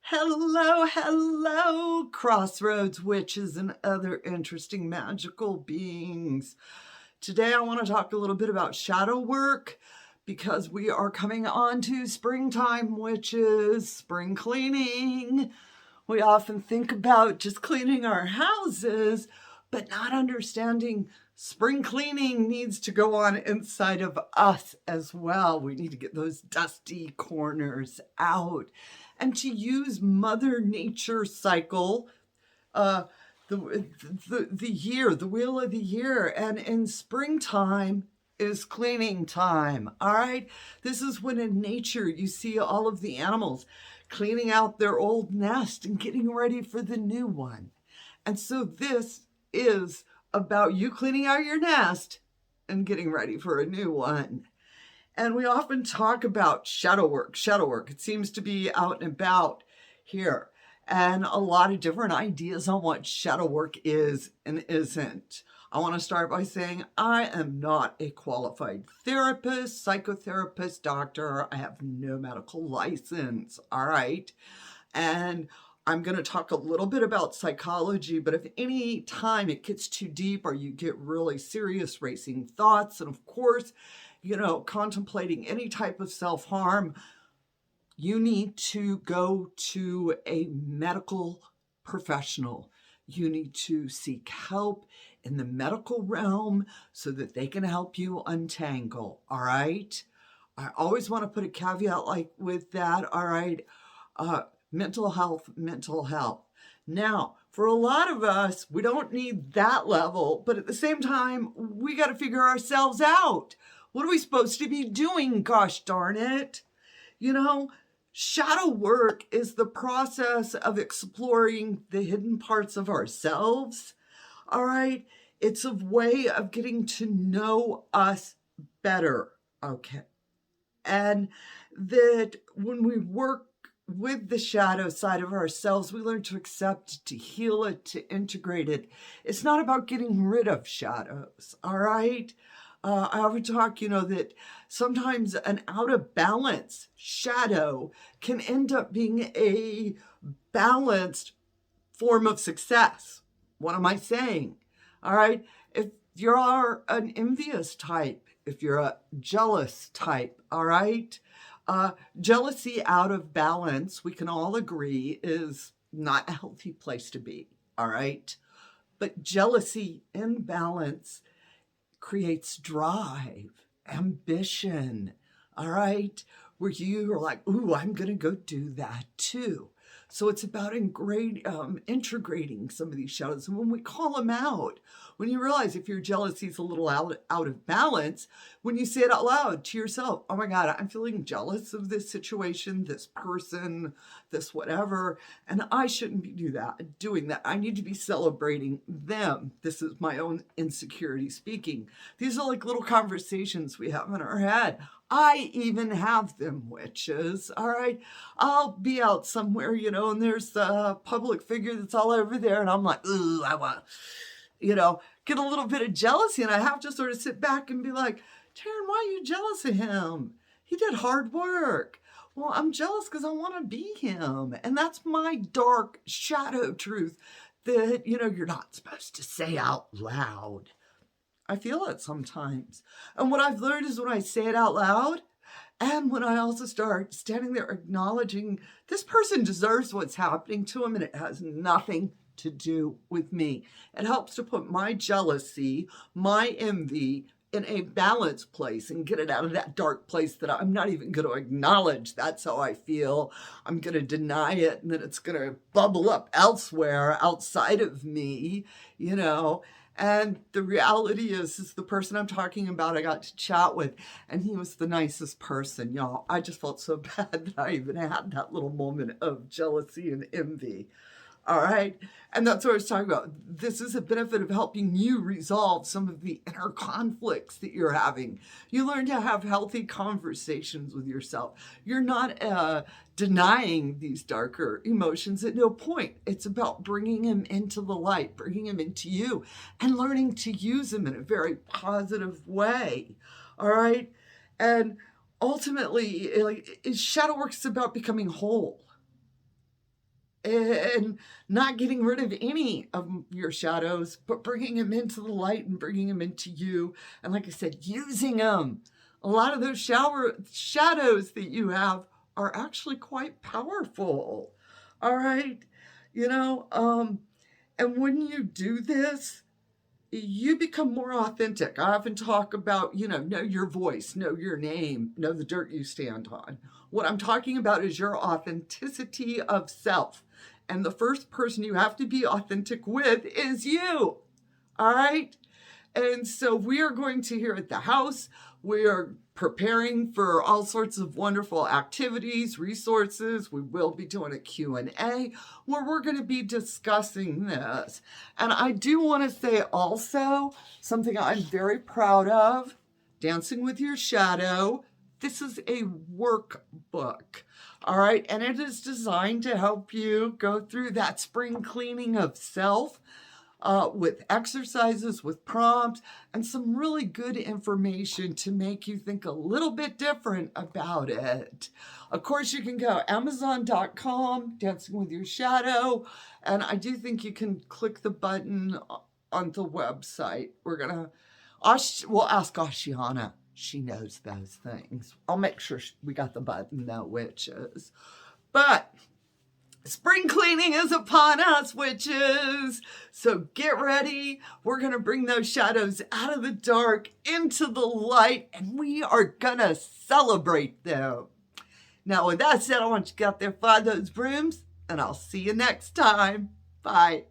Hello, hello, crossroads witches and other interesting magical beings. Today I want to talk a little bit about shadow work because we are coming on to springtime, witches, spring cleaning. We often think about just cleaning our houses, but not understanding spring cleaning needs to go on inside of us as well. We need to get those dusty corners out and to use Mother Nature cycle, the year, the wheel of the year. And in springtime is cleaning time. All right. This is when in nature you see all of the animals cleaning out their old nest and getting ready for the new one. And so this is about you cleaning out your nest and getting ready for a new one. And we often talk about shadow work. It seems to be out and about here. And a lot of different ideas on what shadow work is and isn't. I want to start by saying I am not a qualified therapist, psychotherapist, doctor. I have no medical license, all right? And I'm going to talk a little bit about psychology, but if any time it gets too deep or you get really serious racing thoughts, and of course, contemplating any type of self-harm, you need to go to a medical professional. You need to seek help in the medical realm so that they can help you untangle, all right? I always want to put a caveat like with that, all right? Mental health. Now, for a lot of us, we don't need that level, but at the same time, we got to figure ourselves out. What are we supposed to be doing? Gosh darn it. Shadow work is the process of exploring the hidden parts of ourselves. All right. It's a way of getting to know us better. Okay. And that when we work with the shadow side of ourselves, we learn to accept it, to heal it, to integrate it. It's not about getting rid of shadows. All right. I often talk, that sometimes an out of balance shadow can end up being a balanced form of success. What am I saying? All right. If you're an envious type, if you're a jealous type, all right. Jealousy out of balance, we can all agree, is not a healthy place to be. All right. But jealousy in balance creates drive, ambition, all right? Where you are like, ooh, I'm going to go do that too. So it's about integrating some of these shadows. And when we call them out, when you realize if your jealousy is a little out of balance, when you say it out loud to yourself, oh my God, I'm feeling jealous of this situation, this person, this whatever, and I shouldn't be doing that. I need to be celebrating them. This is my own insecurity speaking. These are like little conversations we have in our head. I even have them, witches, all right? I'll be out somewhere, and there's a public figure that's all over there, and I'm like, ooh, I want, get a little bit of jealousy, and I have to sort of sit back and be like, Taryn, why are you jealous of him? He did hard work. Well, I'm jealous because I want to be him, and that's my dark shadow truth that, you're not supposed to say out loud. I feel it sometimes. And what I've learned is when I say it out loud, and when I also start standing there acknowledging this person deserves what's happening to him and it has nothing to do with me. It helps to put my jealousy, my envy in a balanced place and get it out of that dark place that I'm not even going to acknowledge. That's how I feel. I'm going to deny it and then it's going to bubble up elsewhere outside of me, And the reality is the person I'm talking about, I got to chat with, and he was the nicest person, y'all. I just felt so bad that I even had that little moment of jealousy and envy. All right. And that's what I was talking about. This is a benefit of helping you resolve some of the inner conflicts that you're having. You learn to have healthy conversations with yourself. You're not denying these darker emotions at no point. It's about bringing them into the light, bringing them into you, and learning to use them in a very positive way. All right. And ultimately, shadow work is about becoming whole. and not getting rid of any of your shadows, but bringing them into the light and bringing them into you. And like I said, using them. A lot of those shadows that you have are actually quite powerful. All right. And when you do this, you become more authentic. I often talk about, know your voice, know your name, know the dirt you stand on. What I'm talking about is your authenticity of self. And the first person you have to be authentic with is you. All right? And so we are going to, here at the house, we are preparing for all sorts of wonderful activities, resources. We will be doing a Q&A where we're going to be discussing this. And I do want to say also something I'm very proud of, Dancing with Your Shadow. This is a workbook, all right? And it is designed to help you go through that spring cleaning of self, with exercises, with prompts, and some really good information to make you think a little bit different about it. Of course, you can go Amazon.com, Dancing with Your Shadow, and I do think you can click the button on the website. We'll ask Ashiana. She knows those things. I'll make sure we got the button, though, witches. But spring cleaning is upon us, witches. So get ready. We're going to bring those shadows out of the dark into the light, and we are going to celebrate them. Now, with that said, I want you to get out there, find those brooms, and I'll see you next time. Bye.